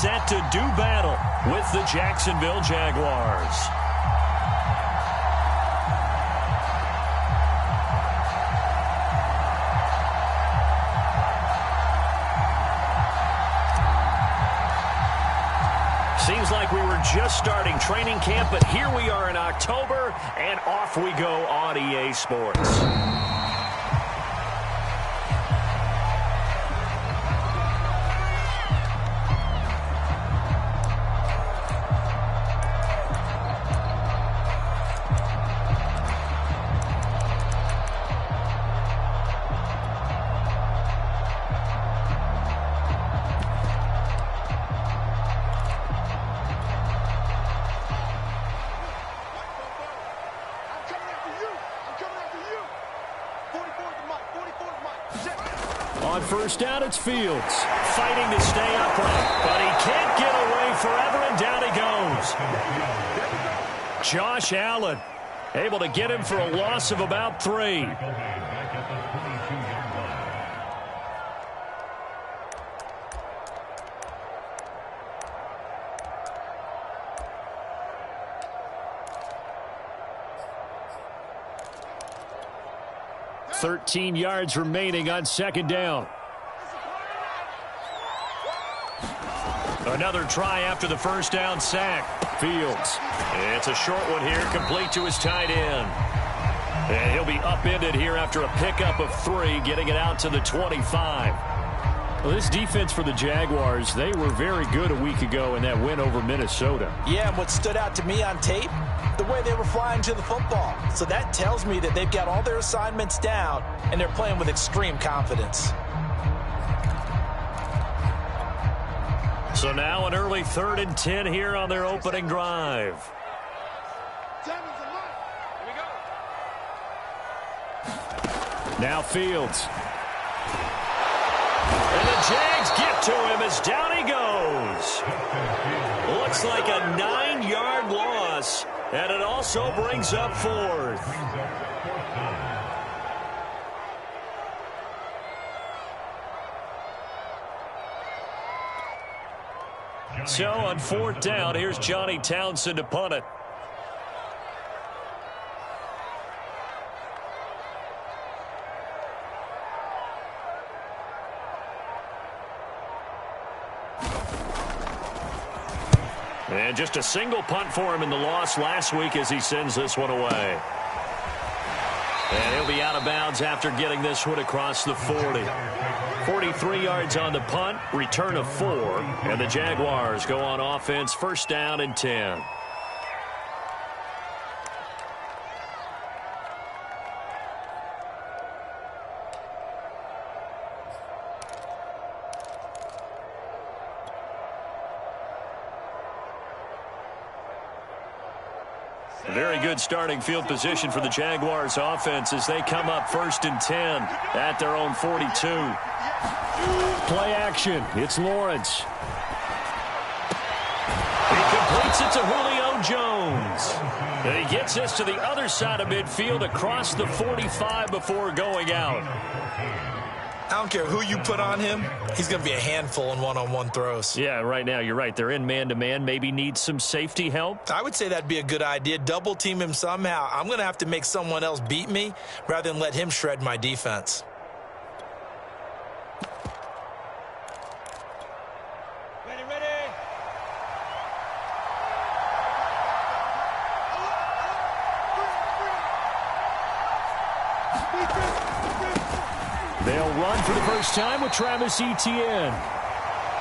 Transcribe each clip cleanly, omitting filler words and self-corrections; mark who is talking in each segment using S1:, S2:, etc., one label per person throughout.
S1: set to do battle with the Jacksonville Jaguars. Seems like we were just starting training camp, but here we are in October, and off we go on EA Sports. On first down, it's Fields. Fighting to stay upright, but he can't get away forever, and down he goes. Josh Allen able to get him for a loss of about 3. $13 yards remaining on second down. Another try after the first down sack. Fields. It's a short one here, complete to his tight end. And he'll be upended here after a pickup of 3, getting it out to the 25. Well, this defense for the Jaguars, they were very good a week ago in that win over Minnesota.
S2: Yeah, and what stood out to me on tape, the way they were flying to the football. So that tells me that they've got all their assignments down, and they're playing with extreme confidence.
S1: So now an early 3rd and 10 here on their opening drive. Now Fields. And the Jags get to him as down he goes. Looks like a 9-yard loss, and it also brings up 4th. So on 4th down, here's Johnny Townsend to punt it. And just a single punt for him in the loss last week as he sends this one away. And he'll be out of bounds after getting this one across the 40. 43 yards on the punt, return of 4, and the Jaguars go on offense, first down and 10. Very good starting field position for the Jaguars offense as they come up 1st and 10 at their own 42. Play action. It's Lawrence. He completes it to Julio Jones. And he gets this to the other side of midfield across the 45 before going out.
S2: I don't care who you put on him, he's going to be a handful in one-on-one throws.
S1: Yeah, right now, you're right. They're in man-to-man. Maybe need some safety help.
S2: I would say that'd be a good idea. Double team him somehow. I'm going to have to make someone else beat me rather than let him shred my defense.
S1: They'll run for the first time with Travis Etienne.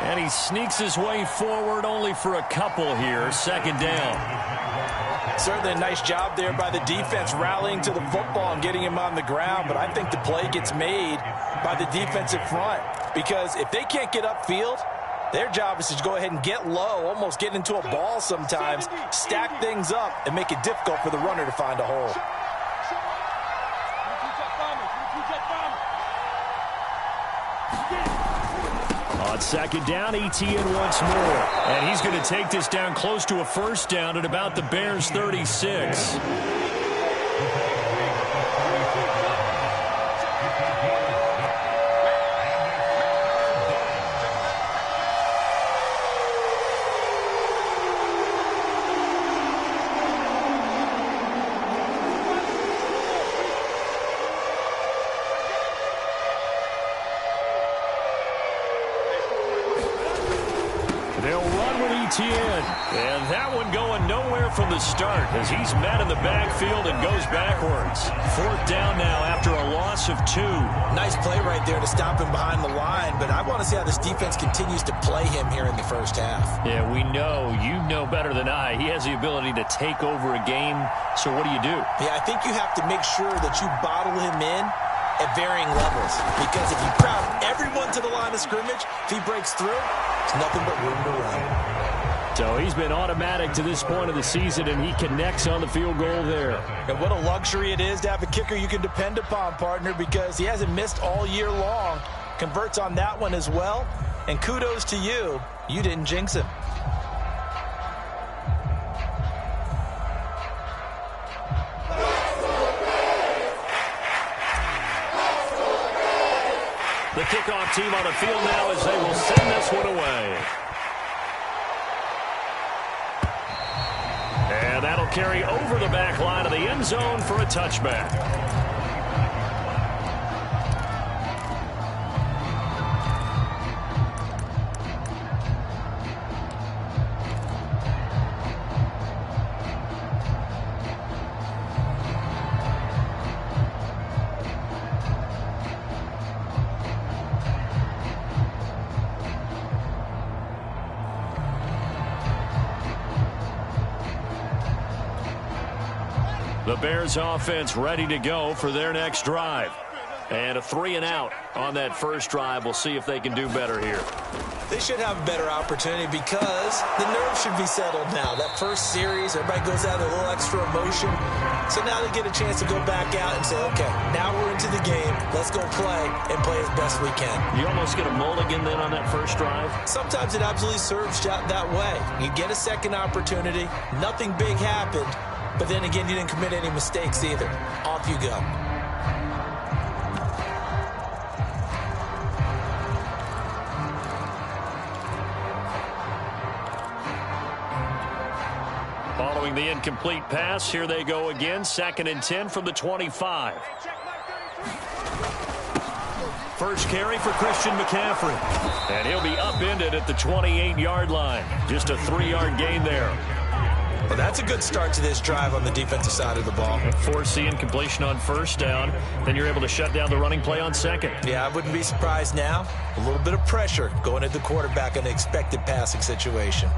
S1: And he sneaks his way forward only for a couple here. Second down.
S2: Certainly a nice job there by the defense rallying to the football and getting him on the ground. But I think the play gets made by the defensive front. Because if they can't get upfield, their job is to go ahead and get low, almost get into a ball sometimes, stack things up, and make it difficult for the runner to find a hole.
S1: On second down, Etienne once more. And he's going to take this down close to a first down at about the Bears' 36. They'll run with ETN. And that one going nowhere from the start as he's met in the backfield and goes backwards. 4th down now after a loss of 2.
S2: Nice play right there to stop him behind the line, but I want to see how this defense continues to play him here in the first half.
S1: Yeah, we know. You know better than I. He has the ability to take over a game, so what do you do?
S2: Yeah, I think you have to make sure that you bottle him in at varying levels, because if you crowd everyone to the line of scrimmage, if he breaks through, there's nothing but room to run.
S1: So he's been automatic to this point of the season, and he connects on the field goal there.
S2: And what a luxury it is to have a kicker you can depend upon, partner, because he hasn't missed all year long. Converts on that one as well, and kudos to you. You didn't jinx him.
S1: The kickoff team on the field now as they will send this one away. And that'll carry over the back line of the end zone for a touchback. The Bears offense ready to go for their next drive. And a 3-and-out on that first drive. We'll see if they can do better here.
S2: They should have a better opportunity because the nerves should be settled now. That first series, everybody goes out with a little extra emotion. So now they get a chance to go back out and say, okay, now we're into the game. Let's go play and play as best we can.
S1: You almost get a mulligan then on that first drive?
S2: Sometimes it absolutely serves that way. You get a second opportunity. Nothing big happened. But then again, you didn't commit any mistakes either. Off you go.
S1: Following the incomplete pass, here they go again. 2nd and 10 from the 25. First carry for Christian McCaffrey. And he'll be upended at the 28-yard line. Just a 3-yard gain there.
S2: Well, that's a good start to this drive on the defensive side of the ball.
S1: Force the incompletion on first down. Then you're able to shut down the running play on second.
S2: Yeah, I wouldn't be surprised now. A little bit of pressure going at the quarterback in an expected passing situation.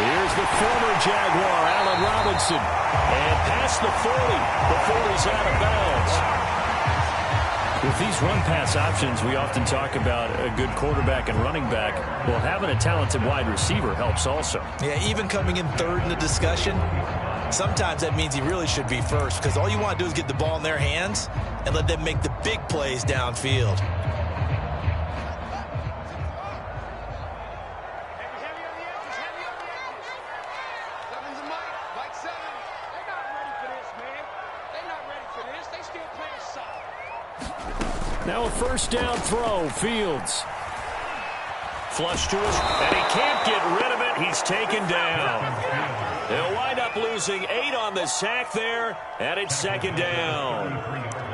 S1: Here's the former Jaguar, Allen Robinson. And past the 40 before he's out of bounds. With these run-pass options, we often talk about a good quarterback and running back. Well, having a talented wide receiver helps also.
S2: Yeah, even coming in third in the discussion, sometimes that means he really should be first because all you want to do is get the ball in their hands and let them make the big plays downfield.
S1: Now a first down throw, Fields. Flush to us, and he can't get rid of it. He's taken down. They'll wind up losing 8 on the sack there, and it's 2nd down.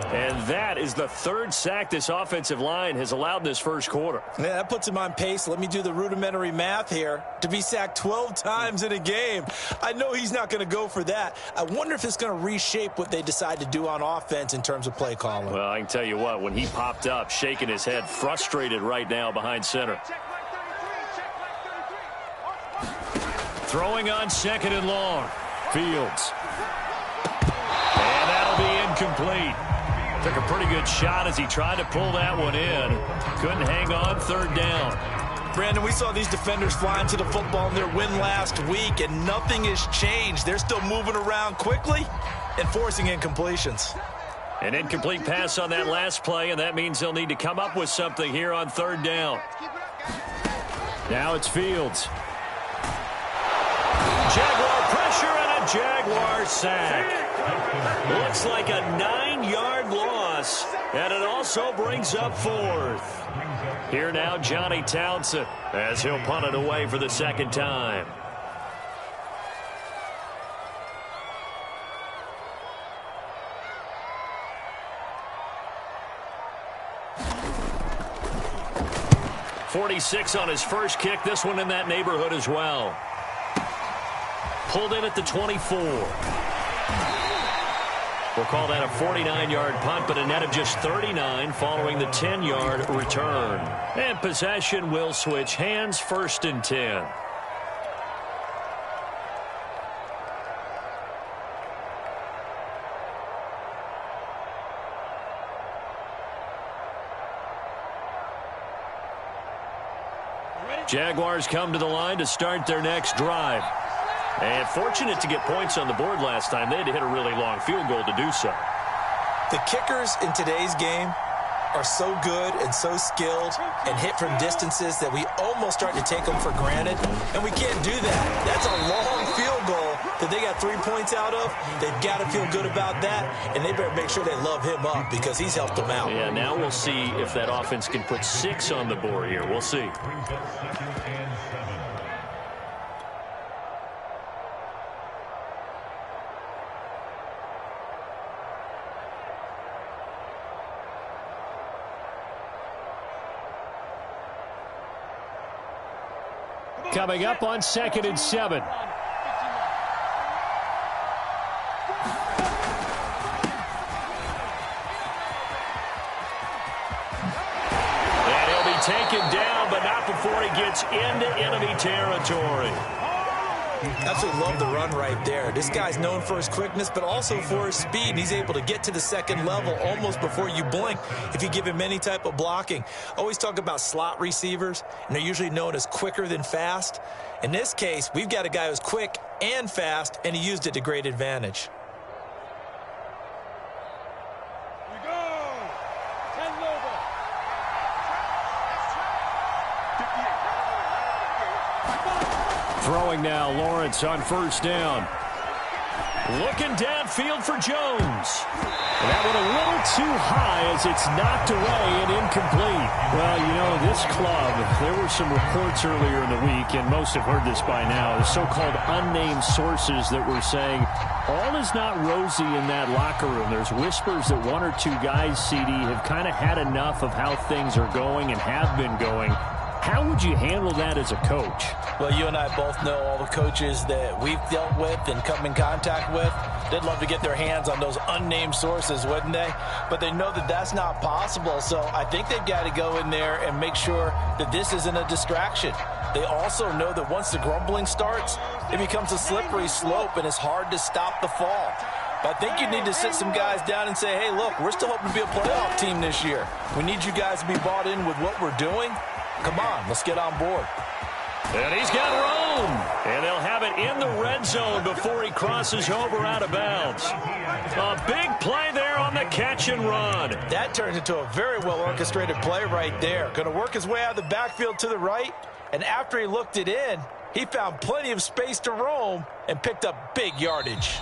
S1: And that is the 3rd sack this offensive line has allowed in this first quarter.
S2: Yeah, that puts him on pace. Let me do the rudimentary math here. To be sacked 12 times in a game, I know he's not going to go for that. I wonder if it's going to reshape what they decide to do on offense in terms of play calling.
S1: Well, I can tell you what, when he popped up, shaking his head, frustrated right now behind center. Throwing on 2nd and long. Fields. And that'll be incomplete. Took a pretty good shot as he tried to pull that one in. Couldn't hang on, 3rd down.
S2: Brandon, we saw these defenders flying to the football in their win last week, and nothing has changed. They're still moving around quickly and forcing incompletions.
S1: An incomplete pass on that last play, and that means they'll need to come up with something here on 3rd down. Now it's Fields. Jaguar pressure and a Jaguar sack. Looks like a 9-yard loss loss, and it also brings up fourth. Here now, Johnny Townsend, as he'll punt it away for the second time. .46 on his first kick. This one in that neighborhood as well. Pulled in at the 24. We'll call that a 49-yard punt, but a net of just 39 following the 10-yard return. And possession will switch hands, 1st and 10. Jaguars come to the line to start their next drive. And fortunate to get points on the board last time. They had to hit a really long field goal to do so.
S2: The kickers in today's game are so good and so skilled and hit from distances that we almost start to take them for granted. And we can't do that. That's a long field goal that they got 3 points out of. They've got to feel good about that, and they better make sure they love him up because he's helped them out.
S1: Yeah, now we'll see if that offense can put 6 on the board here. We'll see. Coming up on 2nd and 7. And he'll be taken down, but not before he gets into enemy territory.
S2: Absolutely love the run right there. This guy's known for his quickness, but also for his speed. And he's able to get to the second level almost before you blink if you give him any type of blocking. Always talk about slot receivers, and they're usually known as quicker than fast. In this case, we've got a guy who's quick and fast, and he used it to great advantage.
S1: Throwing now, Lawrence on 1st down. Looking downfield for Jones. And that one a little too high as it's knocked away and incomplete. Well, you know, this club, there were some reports earlier in the week, and most have heard this by now, the so-called unnamed sources that were saying all is not rosy in that locker room. There's whispers that 1 or 2 guys, CD, have kind of had enough of how things are going and have been going. How would you handle that as a coach?
S2: Well, you and I both know all the coaches that we've dealt with and come in contact with. They'd love to get their hands on those unnamed sources, wouldn't they? But they know that that's not possible, so I think they've got to go in there and make sure that this isn't a distraction. They also know that once the grumbling starts, it becomes a slippery slope, and it's hard to stop the fall. But I think you need to sit some guys down and say, hey, look, we're still hoping to be a playoff team this year. We need you guys to be bought in with what we're doing. Come on, let's get on board.
S1: And he's got room. And they'll have it in the red zone before he crosses over out of bounds. A big play there on the catch and run.
S2: That turns into a very well-orchestrated play right there. Going to work his way out of the backfield to the right. And after he looked it in, he found plenty of space to roam and picked up big yardage.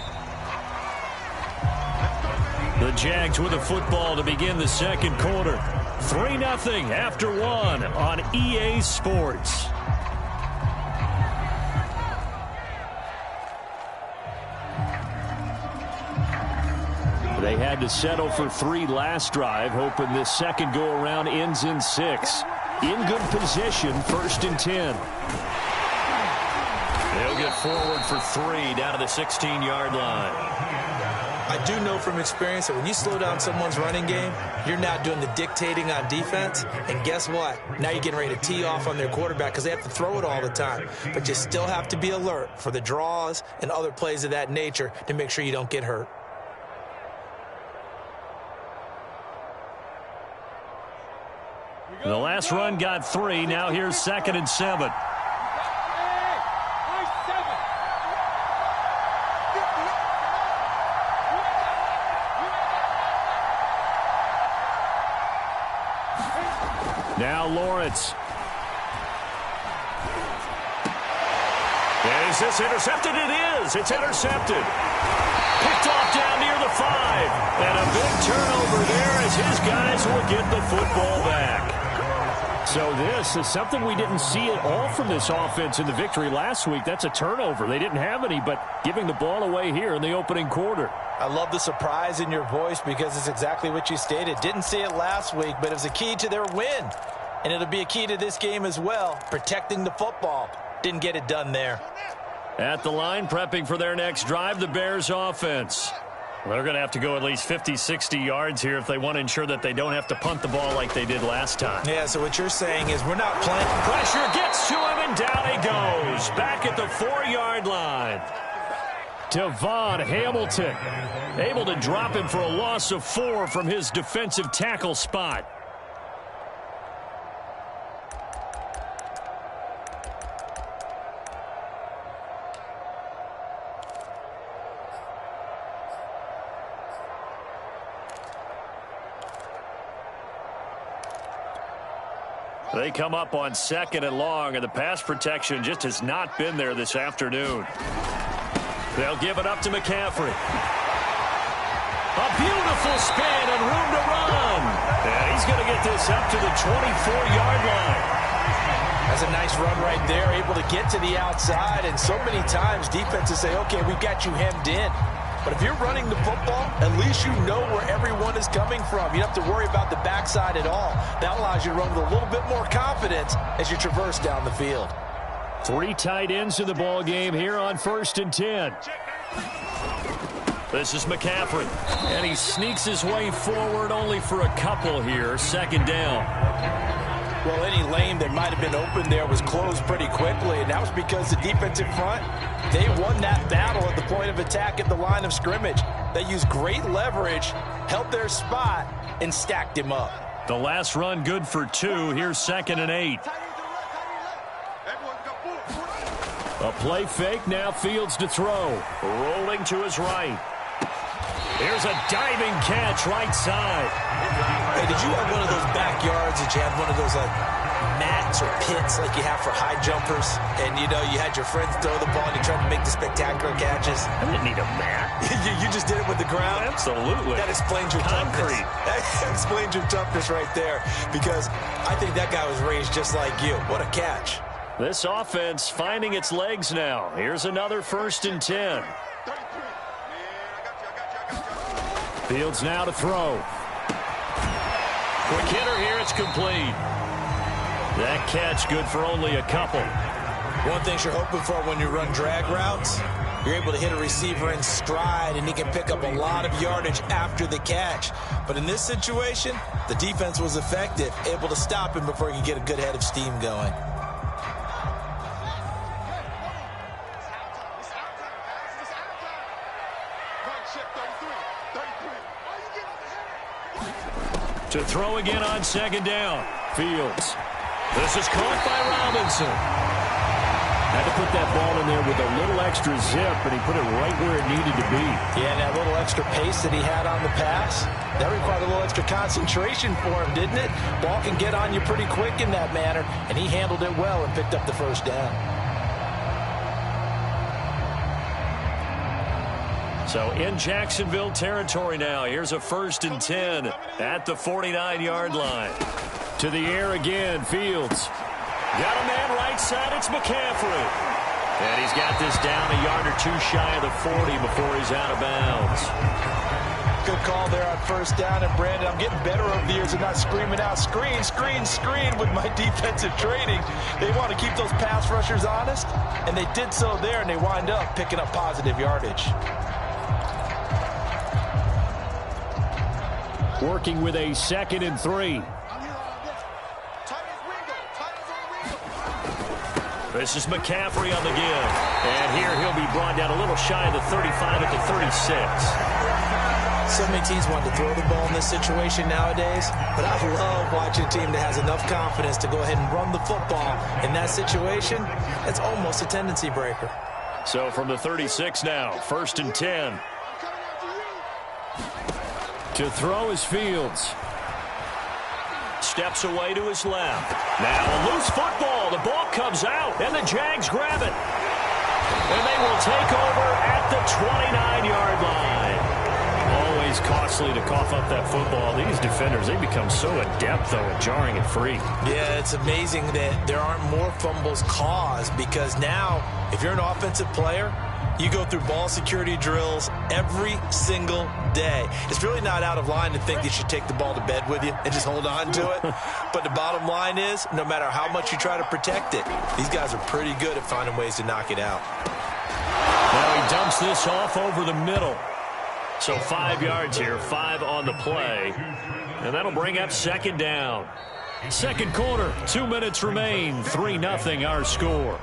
S1: The Jags with a football to begin the second quarter. 3-0 after 1 on EA Sports. They had to settle for 3 last drive, hoping this second go-around ends in 6. In good position, 1st and 10. They'll get forward for 3 down to the 16-yard line.
S2: I do know from experience that when you slow down someone's running game, you're not doing the dictating on defense. And guess what? Now you're getting ready to tee off on their quarterback because they have to throw it all the time. But you still have to be alert for the draws and other plays of that nature to make sure you don't get hurt.
S1: The last run got 3. Now here's 2nd and 7. Now Lawrence. And his Is this intercepted? It is. It's intercepted. Picked off down near the 5. And a big turnover there as his guys will get the football back. So this is something we didn't see at all from this offense in the victory last week. That's a turnover. They didn't have any, but giving the ball away here in the opening quarter.
S2: I love the surprise in your voice because it's exactly what you stated. Didn't see it last week, but it was a key to their win. And it'll be a key to this game as well, protecting the football. Didn't get it done there.
S1: At the line, prepping for their next drive, the Bears offense. They're going to have to go at least 50, 60 yards here if they want to ensure that they don't have to punt the ball like they did last time.
S2: Yeah, so what you're saying is we're not playing.
S1: Pressure gets to him, and down he goes. Back at the 4-yard line. Devon Hamilton able to drop him for a loss of 4 from his defensive tackle spot. They come up on 2nd and long, and the pass protection just has not been there this afternoon. They'll give it up to McCaffrey. A beautiful spin and room to run. And he's going to get this up to the 24-yard line.
S2: That's a nice run right there, able to get to the outside. And so many times defenses say, okay, we've got you hemmed in. But if you're running the football, at least you know where everyone is coming from. You don't have to worry about the backside at all. That allows you to run with a little bit more confidence as you traverse down the field.
S1: 3 tight ends in the ball game here on 1st and 10. This is McCaffrey, and he sneaks his way forward only for a couple here. 2nd down.
S2: Well, any lane that might have been open there was closed pretty quickly, and that was because the defensive front, they won that battle at the point of attack at the line of scrimmage. They used great leverage, held their spot, and stacked him up.
S1: The last run good for 2. Here's 2nd and 8. A play fake, now Fields to throw. Rolling to his right. Here's a diving catch right side.
S2: Hey, did you have one of those backyards that you had one of those mats or pits like you have for high jumpers? And, you know, you had your friends throw the ball and you tried to make the spectacular catches?
S1: I didn't need a mat.
S2: You just did it with the ground?
S1: Absolutely.
S2: That explains your toughness. That explains your toughness right there, because I think that guy was raised just like you. What a catch.
S1: This offense finding its legs now. Here's another 1st and 10. Fields now to throw. Quick hitter here, it's complete. That catch good for only a couple.
S2: One thing you're hoping for when you run drag routes, you're able to hit a receiver in stride and he can pick up a lot of yardage after the catch. But in this situation, the defense was effective, able to stop him before he could get a good head of steam going.
S1: To throw again on 2nd down. Fields. This is caught by Robinson. Had to put that ball in there with a little extra zip, and he put it right where it needed to be.
S2: Yeah, and that little extra pace that he had on the pass, that required a little extra concentration for him, didn't it? Ball can get on you pretty quick in that manner, and he handled it well and picked up the 1st down.
S1: So in Jacksonville territory now. Here's a 1st and 10 at the 49-yard line. To the air again, Fields. Got a man right side, it's McCaffrey. And he's got this down a yard or 2 shy of the 40 before he's out of bounds.
S2: Good call there on 1st down, and Brandon, I'm getting better over the years of not screaming out, screen, screen, screen with my defensive training. They want to keep those pass rushers honest, and they did so there, and they wind up picking up positive yardage.
S1: Working with a 2nd and 3. This is McCaffrey on the give. And here he'll be brought down a little shy of the 35 at the 36.
S2: So many teams want to throw the ball in this situation nowadays, but I love watching a team that has enough confidence to go ahead and run the football. In that situation, it's almost a tendency breaker.
S1: So from the 36 now, 1st and 10. To throw is Fields. Steps away to his left. Now a loose football. The ball comes out, and the Jags grab it. nicely to cough up that football. These defenders, they become so adept, though, at jarring it free.
S2: Yeah, it's amazing that there aren't more fumbles caused, because now, if you're an offensive player, you go through ball security drills every single day. It's really not out of line to think you should take the ball to bed with you and just hold on to it. But the bottom line is, no matter how much you try to protect it, these guys are pretty good at finding ways to knock it out.
S1: Now he dumps this off over the middle. So 5 yards here, 5 on the play. And that'll bring up second down. Second quarter, 2 minutes remain. 3-0 our score.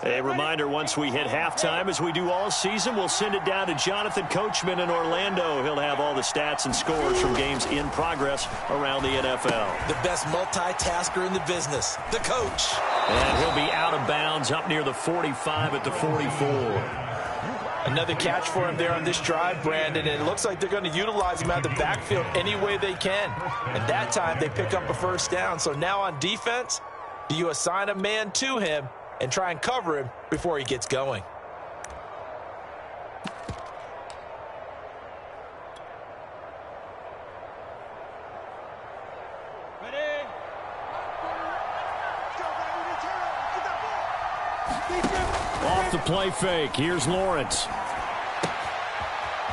S1: A reminder, once we hit halftime, as we do all season, we'll send it down to Jonathan Coachman in Orlando. He'll have all the stats and scores from games in progress around the NFL.
S2: The best multitasker in the business, the coach.
S1: And he'll be out of bounds up near the 45 at the 44.
S2: Another catch for him there on this drive, Brandon, and it looks like they're going to utilize him out of the backfield any way they can. And that time, they pick up a first down. So now on defense, do you assign a man to him and try and cover him before he gets going?
S1: Off the play fake. Here's Lawrence.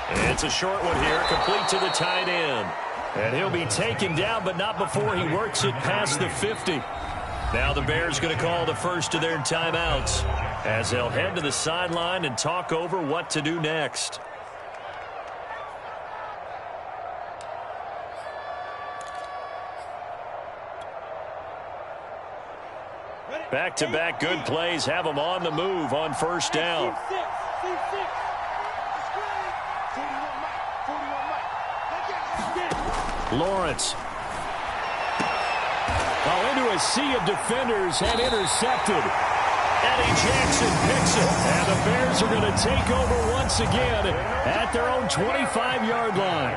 S1: It's a short one here, complete to the tight end. And he'll be taken down, but not before he works it past the 50. Now the Bears going to call the first of their timeouts as they'll head to the sideline and talk over what to do next. Back-to-back good plays have them on the move on first down. Lawrence. Into a sea of defenders and intercepted. Eddie Jackson picks it. And the Bears are going to take over once again at their own 25-yard line.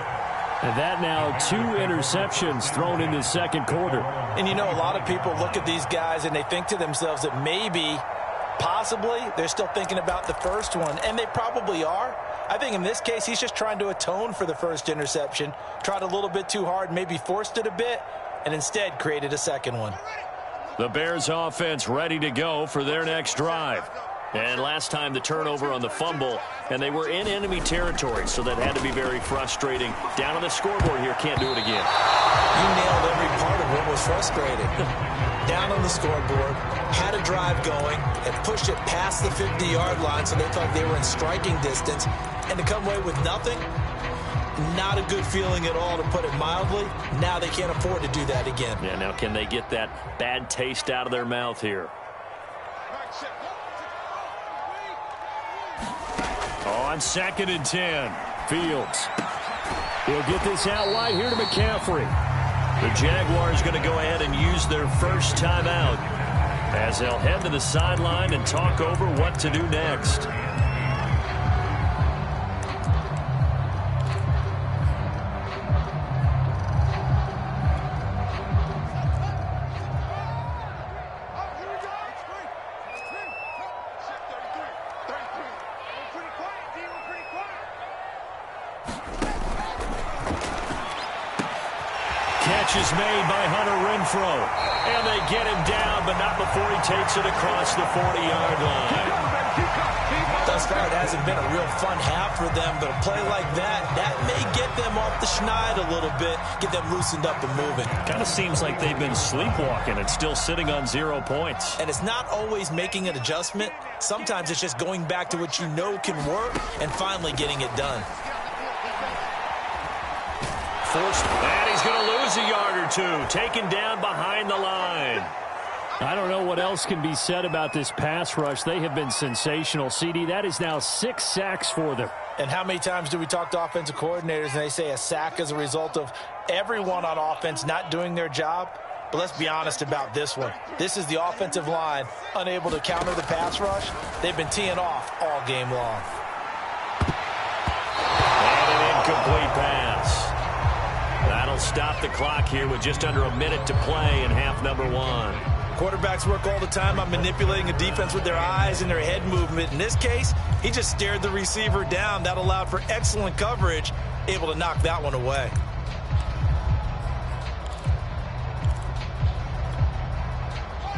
S1: And that now 2 interceptions thrown in the second quarter.
S2: And you know, a lot of people look at these guys and they think to themselves that maybe, possibly, they're still thinking about the first one. And they probably are. I think in this case, he's just trying to atone for the first interception. Tried a little bit too hard, maybe forced it a bit, and instead created a second one.
S1: The Bears offense ready to go for their next drive. And last time the turnover on the fumble, and they were in enemy territory, so that had to be very frustrating. Down on the scoreboard here, can't do it again.
S2: You nailed every part of what was frustrating. Down on the scoreboard, had a drive going, and pushed it past the 50-yard line, so they thought they were in striking distance, and to come away with nothing, not a good feeling at all, to put it mildly. Now they can't afford to do that again.
S1: Yeah, now can they get that bad taste out of their mouth here? On 2nd and 10, Fields. He'll get this out wide here to McCaffrey. The Jaguars going to go ahead and use their first timeout as they'll head to the sideline and talk over what to do next. Is made by Hunter Renfrow. And they get him down, but not before he takes it across the 40-yard line.
S2: Thus far, it hasn't been a real fun half for them, but a play like that may get them off the schneid a little bit, get them loosened up and moving.
S1: Kind of seems like they've been sleepwalking and still sitting on 0 points.
S2: And it's not always making an adjustment. Sometimes it's just going back to what you know can work and finally getting it done.
S1: And he's going to lose a yard or two, taken down behind the line. I don't know what else can be said about this pass rush. They have been sensational, CD. That is now 6 sacks for them.
S2: And how many times do we talk to offensive coordinators and they say a sack is a result of everyone on offense not doing their job? But let's be honest about this one. This is the offensive line unable to counter the pass rush. They've been teeing off all game long.
S1: incomplete pass. That'll stop the clock here with just under a minute to play in half number 1.
S2: Quarterbacks work all the time on manipulating a defense with their eyes and their head movement. In this case, he just stared the receiver down. That allowed for excellent coverage, able to knock that one away.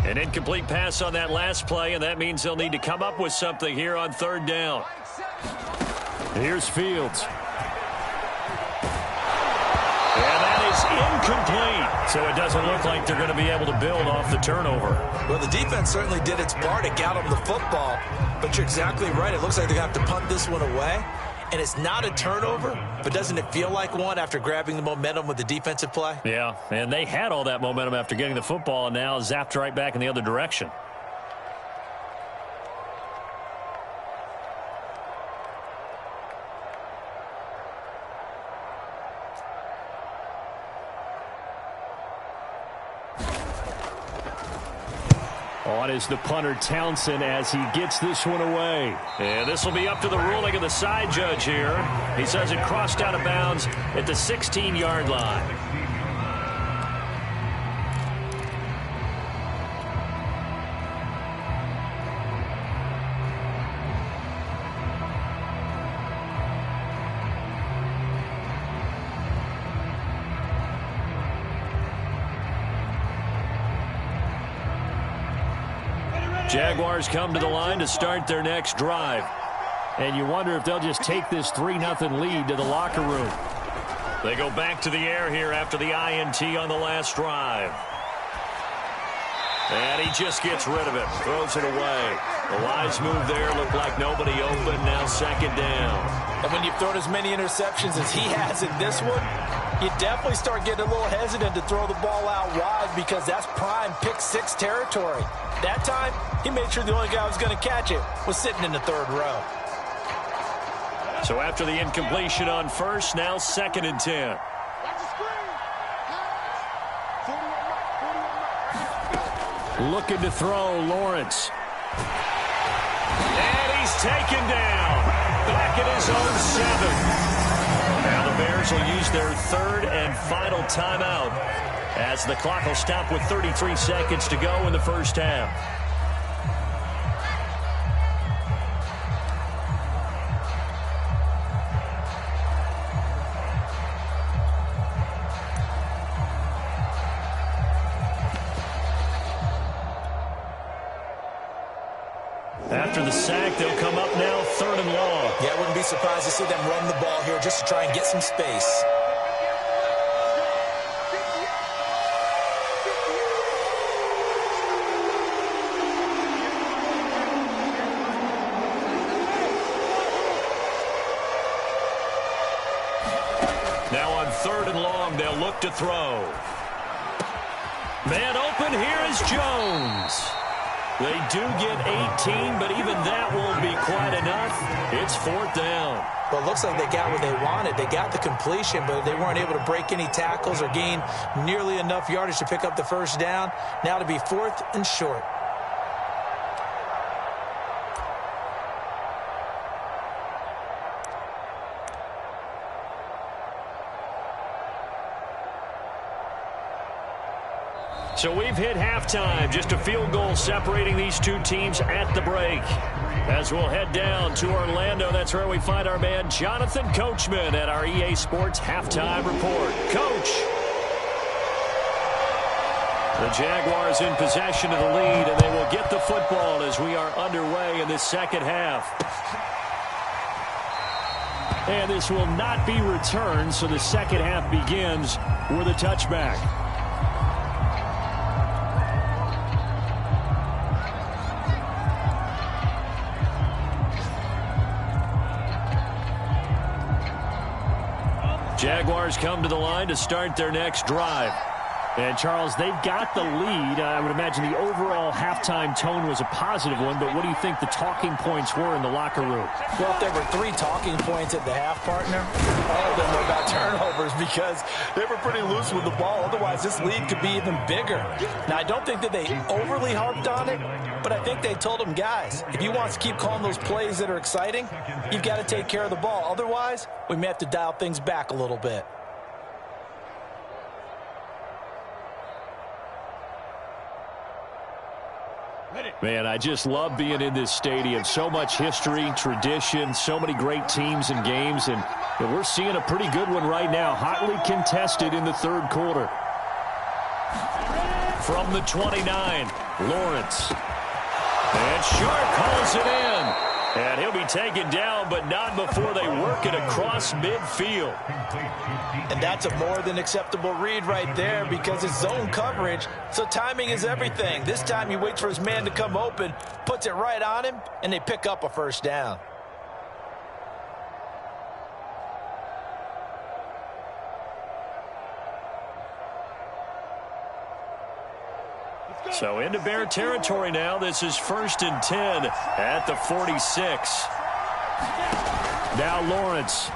S1: An incomplete pass on that last play, and that means they'll need to come up with something here on 3rd down. Here's Fields. And that is incomplete. So it doesn't look like they're going to be able to build off the turnover.
S2: Well, the defense certainly did its part to get them the football, but you're exactly right. It looks like they're going to have to punt this one away. And it's not a turnover, but doesn't it feel like one after grabbing the momentum with the defensive play?
S1: Yeah, and they had all that momentum after getting the football, and now zapped right back in the other direction. On is the punter, Townsend, as he gets this one away. And this will be up to the ruling of the side judge here. He says it crossed out of bounds at the 16-yard line. Jaguars come to the line to start their next drive. And you wonder if they'll just take this 3-0 lead to the locker room. They go back to the air here after the INT on the last drive. And he just gets rid of it, throws it away. The wise move there, looked like nobody open, now 2nd down.
S2: And when you've thrown as many interceptions as he has in this one, you definitely start getting a little hesitant to throw the ball out wide because that's prime pick-6 territory. That time, he made sure the only guy who was going to catch it was sitting in the 3rd row.
S1: So after the incompletion on 1st, now 2nd and 10. Looking to throw, Lawrence. And he's taken down. Back at his own 7. Now the Bears will use their 3rd and final timeout as the clock will stop with 33 seconds to go in the 1st half. After the sack, they'll come up now 3rd and long.
S2: Yeah, I wouldn't be surprised to see them run the ball here just to try and get some space.
S1: Now on 3rd and long, they'll look to throw. Man open, here is Jones. They do get 18, but even that won't be quite enough. It's 4th down.
S2: Well, it looks like they got what they wanted. They got the completion, but they weren't able to break any tackles or gain nearly enough yardage to pick up the 1st down. Now to be 4th and short.
S1: So we've hit halftime, just a field goal separating these two teams at the break. As we'll head down to Orlando, that's where we find our man Jonathan Coachman at our EA Sports Halftime Report. Coach. The Jaguars in possession of the lead, and they will get the football as we are underway in this 2nd half. And this will not be returned, so the 2nd half begins with a touchback. Jaguars come to the line to start their next drive. And, Charles, they've got the lead. I would imagine the overall halftime tone was a positive one, but what do you think the talking points were in the locker room?
S2: Well, if there were 3 talking points at the half, partner, all of them were about turnovers because they were pretty loose with the ball. Otherwise, this lead could be even bigger. Now, I don't think that they overly harped on it, but I think they told them, guys, if you want to keep calling those plays that are exciting, you've got to take care of the ball. Otherwise, we may have to dial things back a little bit.
S1: Man, I just love being in this stadium. So much history, tradition, so many great teams and games, and we're seeing a pretty good one right now. Hotly contested in the third quarter. From the 29, Lawrence. And Sharp calls it in. And he'll be taken down, but not before they work it across midfield.
S2: And that's a more than acceptable read right there because it's zone coverage, so timing is everything. This time he waits for his man to come open, puts it right on him, and they pick up a first down.
S1: So into Bear territory now. This is 1st and 10 at the 46. Now Lawrence.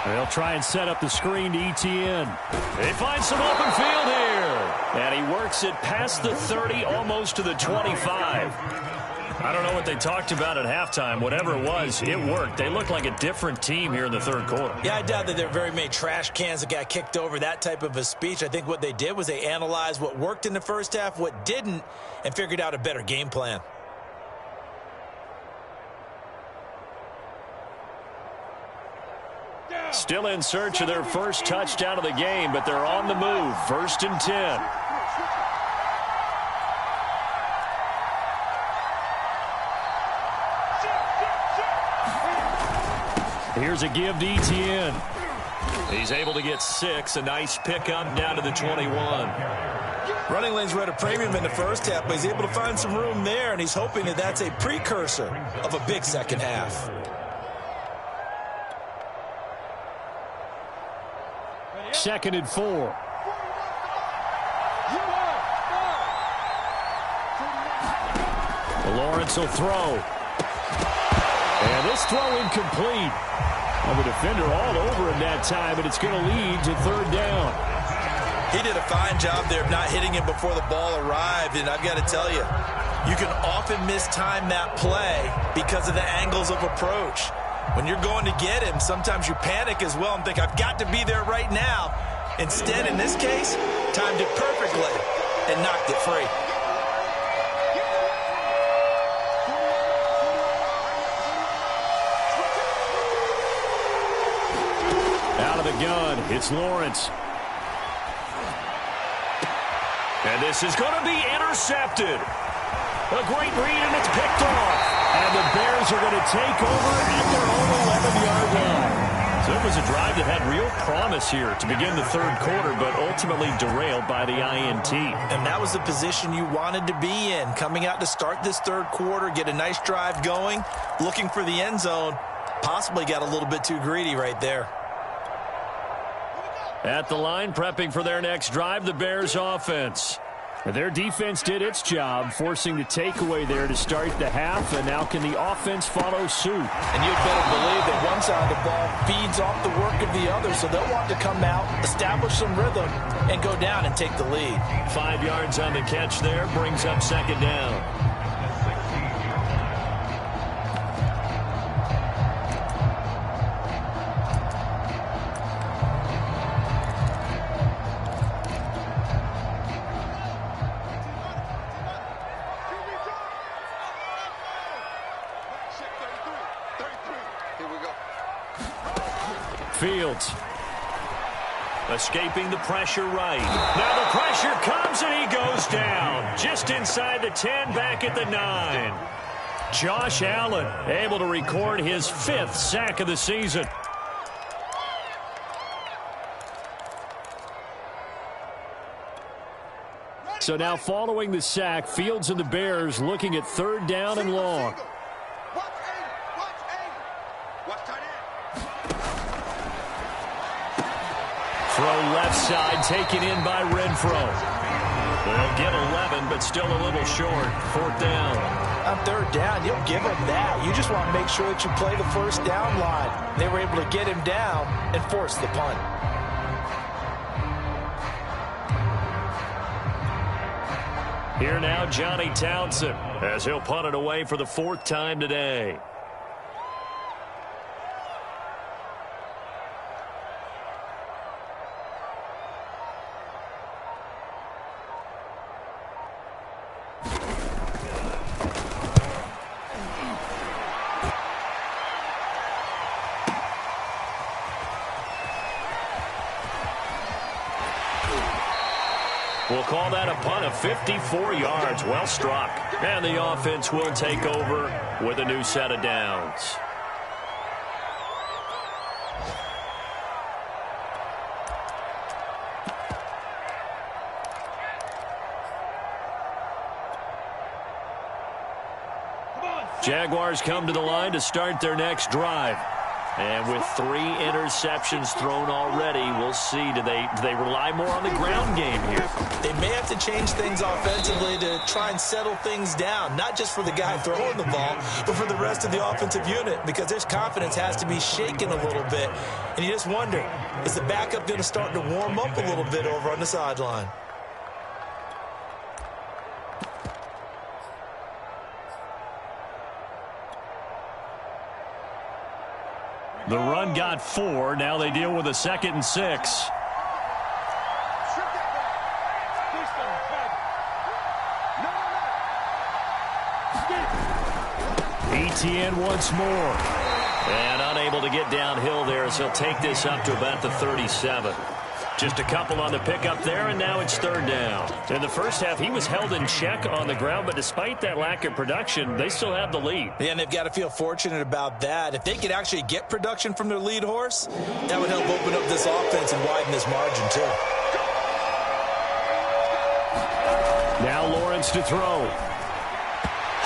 S1: They'll try and set up the screen to ETN. They find some open field here. And he works it past the 30, almost to the 25. I don't know what they talked about at halftime. Whatever it was, it worked. They look like a different team here in the third quarter.
S2: Yeah, I doubt that there are very many trash cans that got kicked over, that type of a speech. I think what they did was they analyzed what worked in the first half, what didn't, and figured out a better game plan.
S1: Still in search of their first touchdown of the game, but they're on the move. 1st and 10. Here's a give to ETN. He's able to get 6. A nice pickup down to the 21.
S2: Running lanes were at a premium in the first half, but he's able to find some room there, and he's hoping that that's a precursor of a big second half.
S1: Second and 4. Lawrence will throw. And this throw incomplete. The defender all over him that time, and it's going to lead to 3rd down.
S2: He did a fine job there of not hitting him before the ball arrived, and I've got to tell you, you can often mistime that play because of the angles of approach. When you're going to get him, sometimes you panic as well and think, I've got to be there right now. Instead, in this case, timed it perfectly and knocked it free.
S1: Out of the gun, it's Lawrence. And this is going to be intercepted. A great read, and it's picked off. And the Bears are going to take over at their own 11-yard line. So it was a drive that had real promise here to begin the third quarter, but ultimately derailed by the INT.
S2: And that was the position you wanted to be in, coming out to start this third quarter, get a nice drive going, looking for the end zone. Possibly got a little bit too greedy right there.
S1: At the line, prepping for their next drive, the Bears offense. Their defense did its job, forcing the takeaway there to start the half, and now can the offense follow suit?
S2: And you'd better believe that one side of the ball feeds off the work of the other, so they'll want to come out, establish some rhythm, and go down and take the lead.
S1: 5 yards on the catch there, brings up 2nd down. Fields. Escaping the pressure right. Now the pressure comes and he goes down. Just inside the 10, back at the 9. Josh Allen able to record his 5th sack of the season. So now following the sack, Fields and the Bears looking at 3rd down and long. Throw left side, taken in by Renfro. They'll get 11, but still a little short. Fourth down.
S2: On third down, you'll give him that. You just want to make sure that you play the first down line. They were able to get him down and force the punt.
S1: Here now, Johnny Townsend, as he'll punt it away for the fourth time today. We'll call that a punt of 54 yards. Well struck. And the offense will take over with a new set of downs. Jaguars come to the line to start their next drive. And with 3 interceptions thrown already, we'll see. Do they rely more on the ground game here?
S2: They may have to change things offensively to try and settle things down, not just for the guy throwing the ball, but for the rest of the offensive unit, because their confidence has to be shaken a little bit. And you just wonder, is the backup going to start to warm up a little bit over on the sideline?
S1: The run got 4. Now they deal with a 2nd and 6. Etienne once more. And unable to get downhill there as he'll take this up to about the 37. Just a couple on the pickup there, and now it's 3rd down. In the first half, he was held in check on the ground, but despite that lack of production, they still have the lead.
S2: Yeah, and they've got to feel fortunate about that. If they could actually get production from their lead horse, that would help open up this offense and widen this margin, too.
S1: Now Lawrence to throw.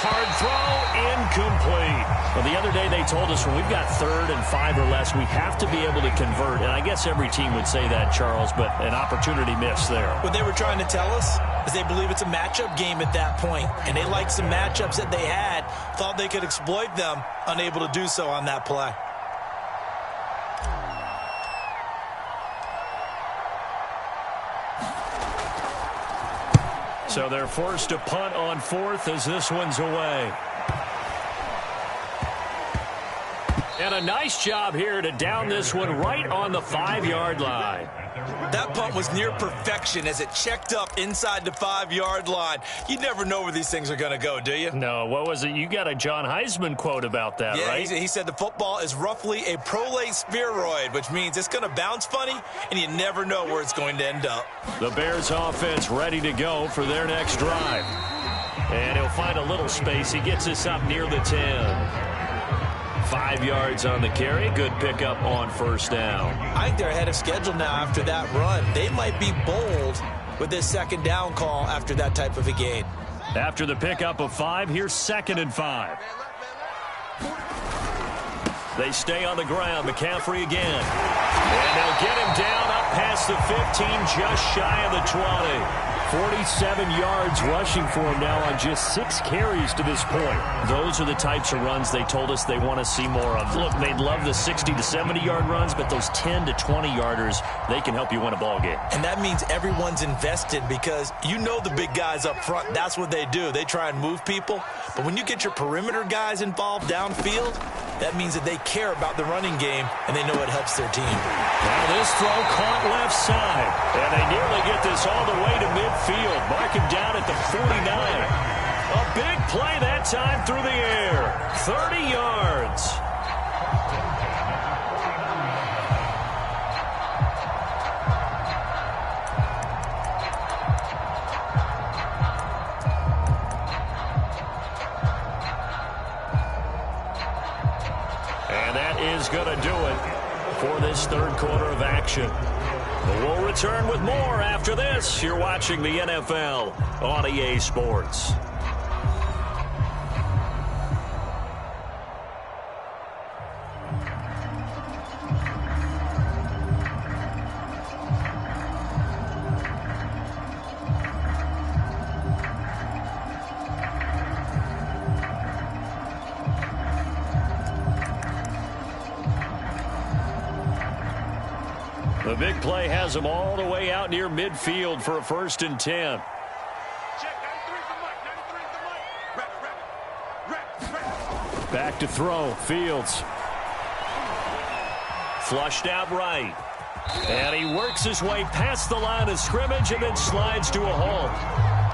S1: Hard throw, incomplete. Well, the other day they told us when we've got 3rd and 5 or less, we have to be able to convert. And I guess every team would say that, Charles, but an opportunity missed there.
S2: What they were trying to tell us is they believe it's a matchup game at that point, and they liked some matchups that they had, thought they could exploit them, unable to do so on that play.
S1: So they're forced to punt on 4th as this one's away. And a nice job here to down this one right on the 5-yard line.
S2: That punt was near perfection as it checked up inside the 5-yard line. You never know where these things are going to go, do you?
S1: No, what was it? You got a John Heisman quote about that, right?
S2: Yeah, he said the football is roughly a prolate spheroid, which means it's going to bounce funny, and you never know where it's going to end up.
S1: The Bears offense ready to go for their next drive. And he'll find a little space. He gets us up near the 10. 5 yards on the carry. Good pickup on 1st down.
S2: I think they're ahead of schedule now after that run. They might be bold with this 2nd down call after that type of a gain.
S1: After the pickup of 5, here's 2nd and 5. They stay on the ground. McCaffrey again. And they'll get him down up past the 15, just shy of the 20. 47 yards rushing for him now on just 6 carries to this point. Those are the types of runs they told us they want to see more of. Look, they'd love the 60 to 70-yard runs, but those 10 to 20-yarders, they can help you win a ball game.
S2: And that means everyone's invested because you know the big guys up front, that's what they do. They try and move people. But when you get your perimeter guys involved downfield, that means that they care about the running game, and they know it helps their team.
S1: Now this throw caught left side, and they nearly get this all the way to midfield. Mark him down at the 49. A big play that time through the air. 30 yards. And that is going to do it for this 3rd quarter of action. But we'll return with more after this. You're watching the NFL on EA Sports. The big play has him all the way out near midfield for a 1st and 10. Back to throw. Fields. Flushed out right. And he works his way past the line of scrimmage and then slides to a halt.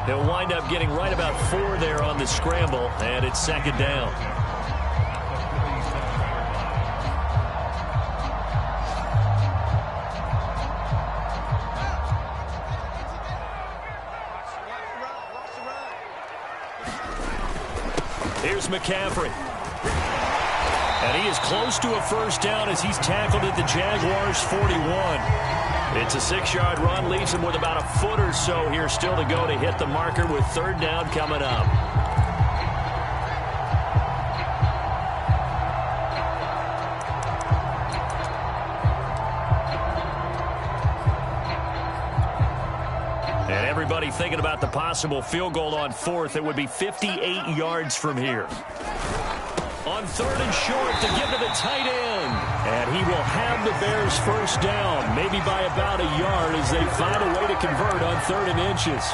S1: He'll wind up getting right about 4 there on the scramble, and it's 2nd down. Here's McCaffrey. And he is close to a 1st down as he's tackled at the Jaguars' 41. It's a 6-yard run, leaves him with about a foot or so here still to go to hit the marker with 3rd down coming up. And everybody thinking about the possible field goal on 4th. It would be 58 yards from here. On 3rd and short to give to the tight end. And he will have the Bears' 1st down, maybe by about a yard as they find a way to convert on 3rd and inches.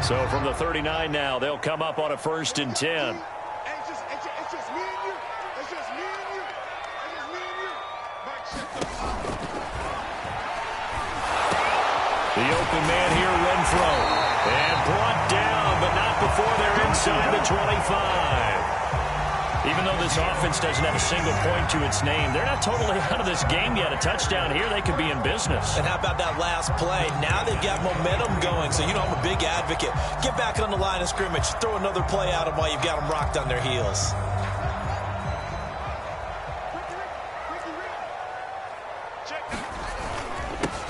S1: So from the 39 now, they'll come up on a 1st and 10. The open man here, Renfro. And brought down, but not before they're inside the 25. Even though this offense doesn't have a single point to its name, they're not totally out of this game yet. A touchdown here, they could be in business.
S2: And how about that last play? Now they've got momentum going, so you know I'm a big advocate. Get back on the line of scrimmage. Throw another play at them while you've got them rocked on their heels.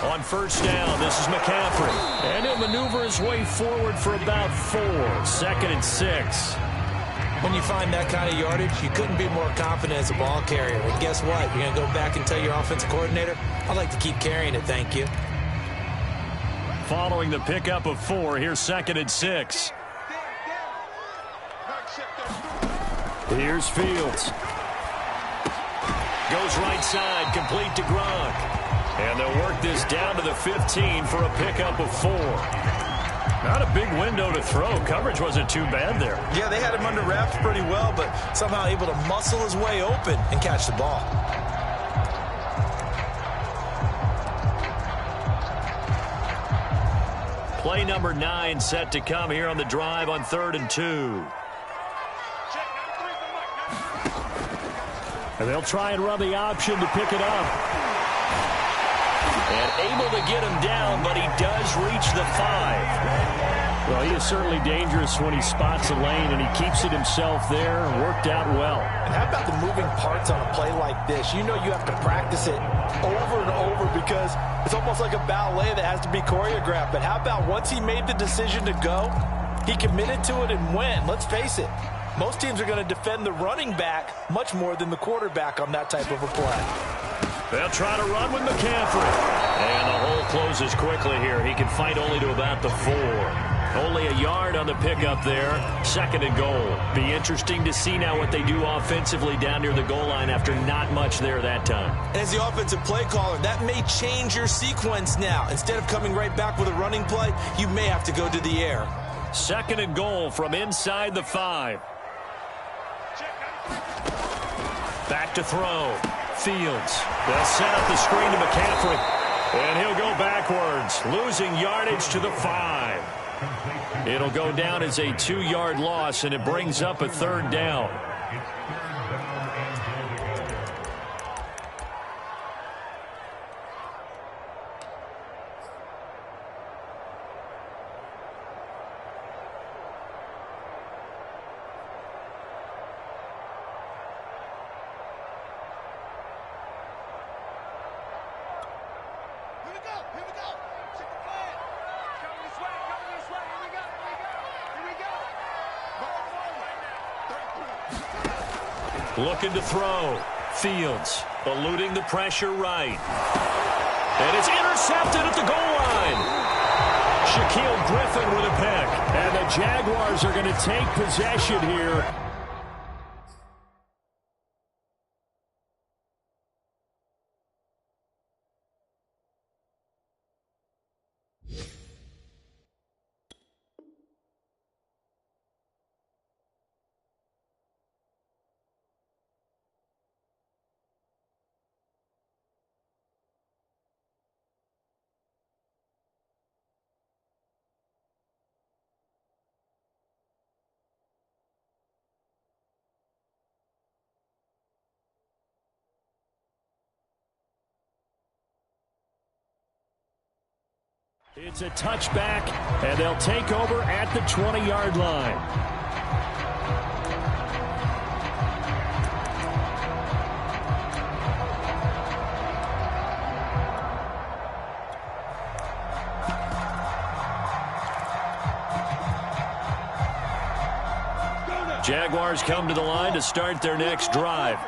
S1: On 1st down, this is McCaffrey. And he'll maneuver his way forward for about 4. 2nd and 6.
S2: When you find that kind of yardage, you couldn't be more confident as a ball carrier. And guess what? You're going to go back and tell your offensive coordinator, I'd like to keep carrying it, thank you.
S1: Following the pickup of 4, here's 2nd and 6. Here's Fields. Goes right side, complete to Gronk. And they'll work this down to the 15 for a pickup of 4. Not a big window to throw. Coverage wasn't too bad there.
S2: Yeah, they had him under wraps pretty well, but somehow able to muscle his way open and catch the ball.
S1: Play number 9 set to come here on the drive on 3rd and 2. And they'll try and run the option to pick it up. And able to get him down, but he does reach the 5. Well, he is certainly dangerous when he spots a lane, and he keeps it himself there. Worked out well.
S2: And how about the moving parts on a play like this? You know you have to practice it over and over because it's almost like a ballet that has to be choreographed. But how about once he made the decision to go, he committed to it and went. Let's face it, most teams are going to defend the running back much more than the quarterback on that type of a play.
S1: They'll try to run with McCaffrey. And the hole closes quickly here. He can fight only to about the 4. Only a yard on the pickup there. 2nd and goal. Be interesting to see now what they do offensively down near the goal line after not much there that time.
S2: And as the offensive play caller, that may change your sequence now. Instead of coming right back with a running play, you may have to go to the air.
S1: 2nd and goal from inside the 5. Back to throw. Fields. They'll set up the screen to McCaffrey. And he'll go backwards, losing yardage to the 5. It'll go down as a 2-yard loss, and it brings up a 3rd down. Looking to throw. Fields eluding the pressure right. And it's intercepted at the goal line. Shaquille Griffin with a pick.
S3: And the Jaguars are going to take possession here. It's a touchback, and they'll take over at the 20-yard line. Jaguars come to the line to start their next drive.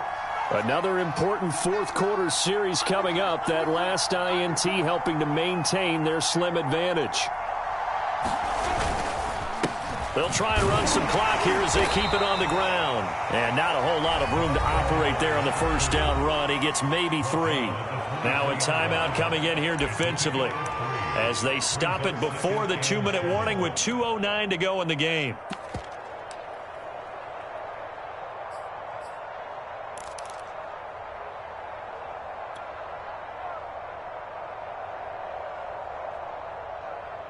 S3: Another important fourth-quarter series coming up. That last INT helping to maintain their slim advantage.
S1: They'll try and run some clock here as they keep it on the ground. And not a whole lot of room to operate there on the first down run. He gets maybe 3. Now a timeout coming in here defensively as they stop it before the 2-minute warning with 2:09 to go in the game.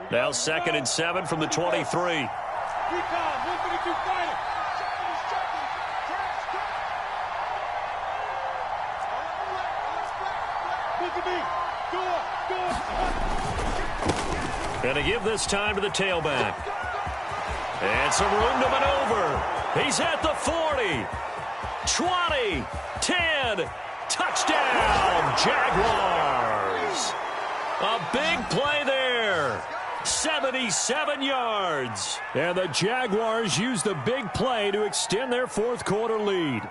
S1: Now 2nd and 7 from the 23. Going to give this time to the tailback. And some room to maneuver. He's at the 40. 20. 10. Touchdown, Jaguars. A big play there. 77 yards.
S3: And the Jaguars use the big play to extend their fourth-quarter lead.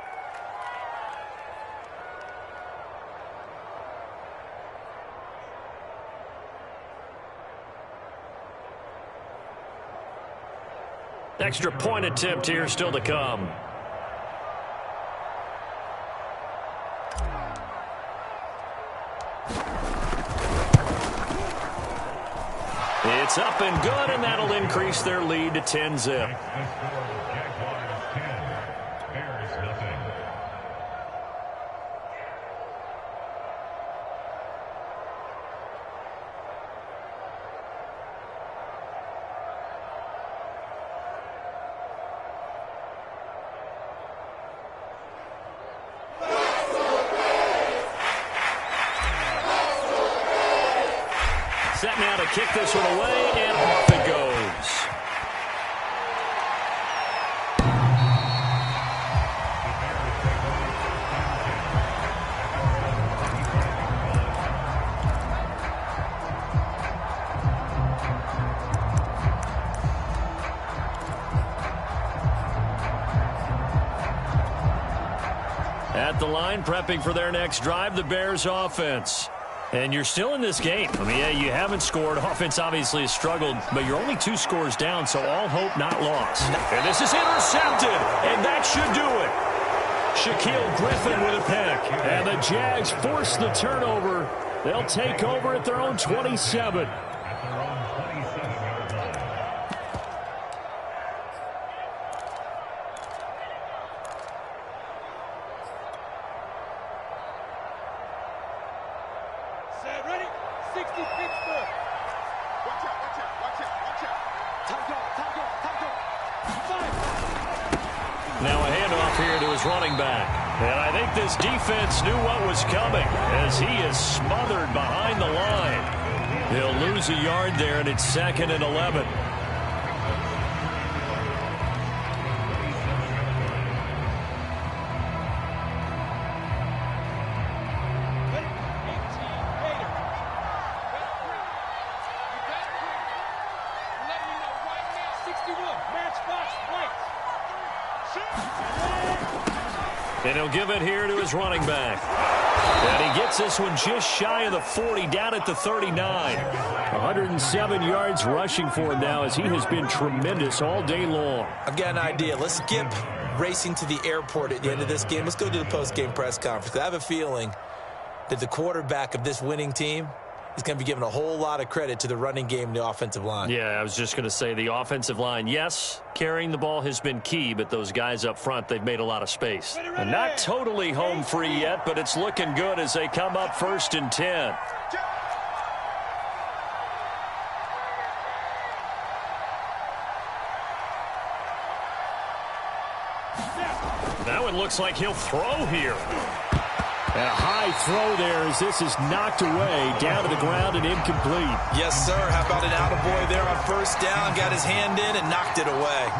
S1: Extra point attempt here still to come. It's up and good, and that'll increase their lead to 10-zip. Set now to kick this one away, and off it goes. At the line, prepping for their next drive, the Bears offense. And you're still in this game. I mean, yeah, you haven't scored. Offense obviously has struggled, but you're only 2 scores down, so all hope not lost. And this is intercepted, and that should do it. Shaquille Griffin with a pick.
S3: And the Jags force the turnover. They'll take over at their own 27.
S1: Now a handoff here to his running back. And I think this defense knew what was coming as he is smothered behind the line. He'll lose a yard there, and it's 2nd and 11. And he'll give it here to his running back.
S3: And he gets this one just shy of the 40, down at the 39. 107 yards rushing for him now as he has been tremendous all day long.
S2: I've got an idea. Let's skip racing to the airport at the end of this game. Let's go to the post-game press conference. I have a feeling that the quarterback of this winning team is going to be given a whole lot of credit to the running game and the offensive line.
S3: Yeah, I was just going to say the offensive line, yes, carrying the ball has been key, but those guys up front, they've made a lot of space. And not totally home free yet, but it's looking good as they come up 1st and 10. That one looks like he'll throw here. And a high throw there as this is knocked away, down to the ground and incomplete.
S2: Yes, sir. How about an attaboy there on 1st down? Got his hand in and knocked it away.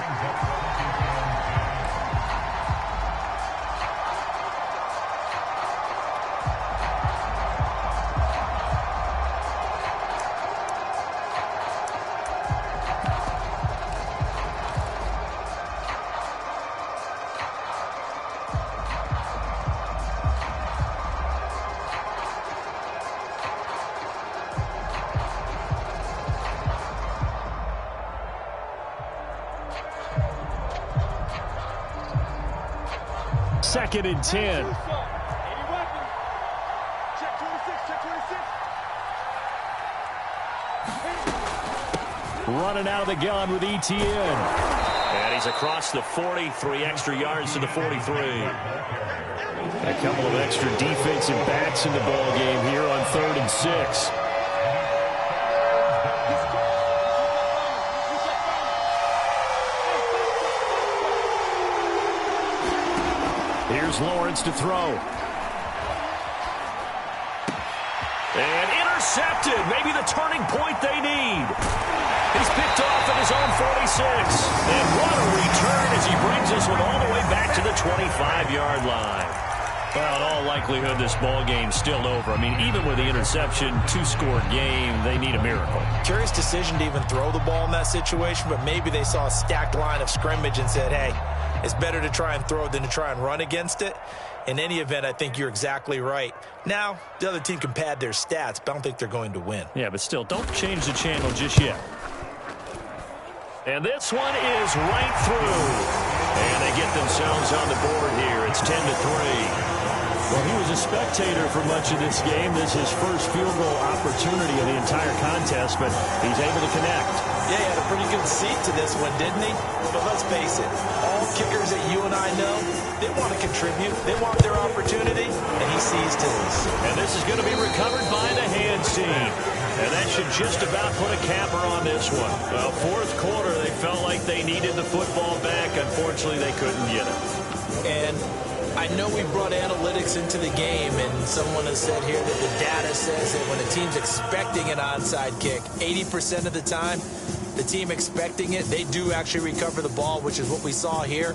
S3: Second and 10. Running out of the gun with ETN. And he's across the 40, 3 extra yards to the 43. A couple of extra defensive backs in the ball game here on 3rd and 6. Here's Lawrence to throw. And intercepted. Maybe the turning point they need. He's picked off at his own 46. And what a return as he brings this one all the way back to the 25-yard line. Well, in all likelihood, this ball game's still over. I mean, even with the interception, 2-score game, they need a miracle.
S2: Curious decision to even throw the ball in that situation, but maybe they saw a stacked line of scrimmage and said, hey, it's better to try and throw than to try and run against it. In any event, I think you're exactly right. Now, the other team can pad their stats, but I don't think they're going to win.
S3: Yeah, but still, don't change the channel just yet. And this one is right through. And they get themselves on the board here. It's 10-3. Well, he was a spectator for much of this game. This is his first field goal opportunity of the entire contest, but he's able to connect.
S2: Yeah, he had a pretty good seat to this one, didn't he? But let's face it, all kickers that you and I know, they want to contribute. They want their opportunity, and he seized his.
S3: And this is going to be recovered by the hands team. And that should just about put a capper on this one. Well, 4th quarter, they felt like they needed the football back. Unfortunately, they couldn't get it.
S2: And I know we brought analytics into the game, and someone has said here that the data says that when a team's expecting an onside kick, 80% of the time, the team expecting it, they do actually recover the ball, which is what we saw here.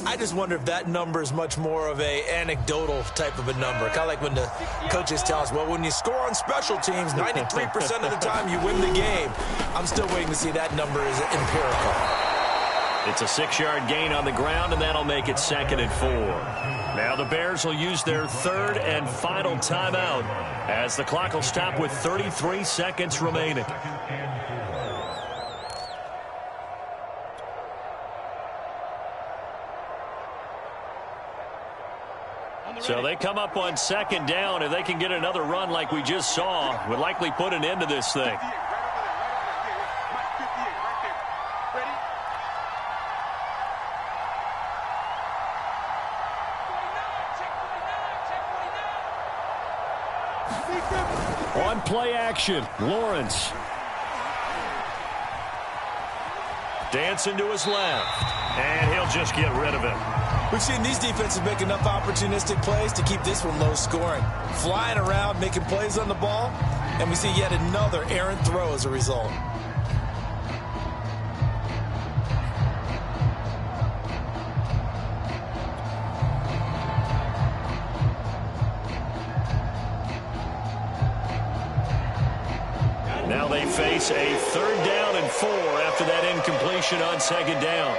S2: I just wonder if that number is much more of a anecdotal type of a number. Kind of like when the coaches tell us, well, when you score on special teams, 93% of the time you win the game. I'm still waiting to see that number is empirical.
S3: It's a 6-yard gain on the ground, and that'll make it 2nd and 4. Now the Bears will use their 3rd and final timeout as the clock will stop with 33 seconds remaining. So they come up on 2nd down. If they can get another run like we just saw, would likely put an end to this thing. On play action, Lawrence. Dancing to his left, and he'll just get rid of it.
S2: We've seen these defenses make enough opportunistic plays to keep this one low scoring. Flying around, making plays on the ball, and we see yet another errant throw as a result.
S3: Now they face a 3rd down and 4 after that incompletion on 2nd down.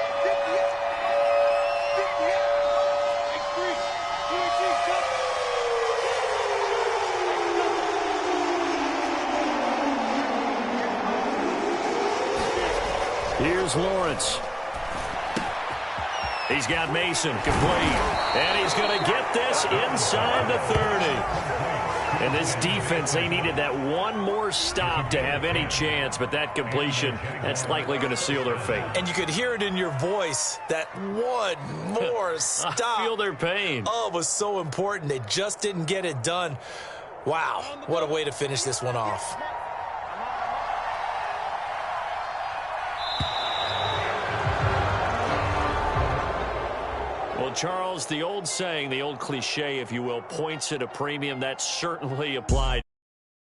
S1: Here's Lawrence. He's got Mason complete. And he's going to get this inside the 30. And this defense, they needed that one more stop to have any chance, but that completion, that's likely going to seal their fate.
S2: And you could hear it in your voice, that one more stop.
S1: I feel their pain.
S2: Oh, it was so important. They just didn't get it done. Wow, what a way to finish this one off.
S1: Well, Charles, the old saying, the old cliche, if you will, points at a premium, that certainly applied.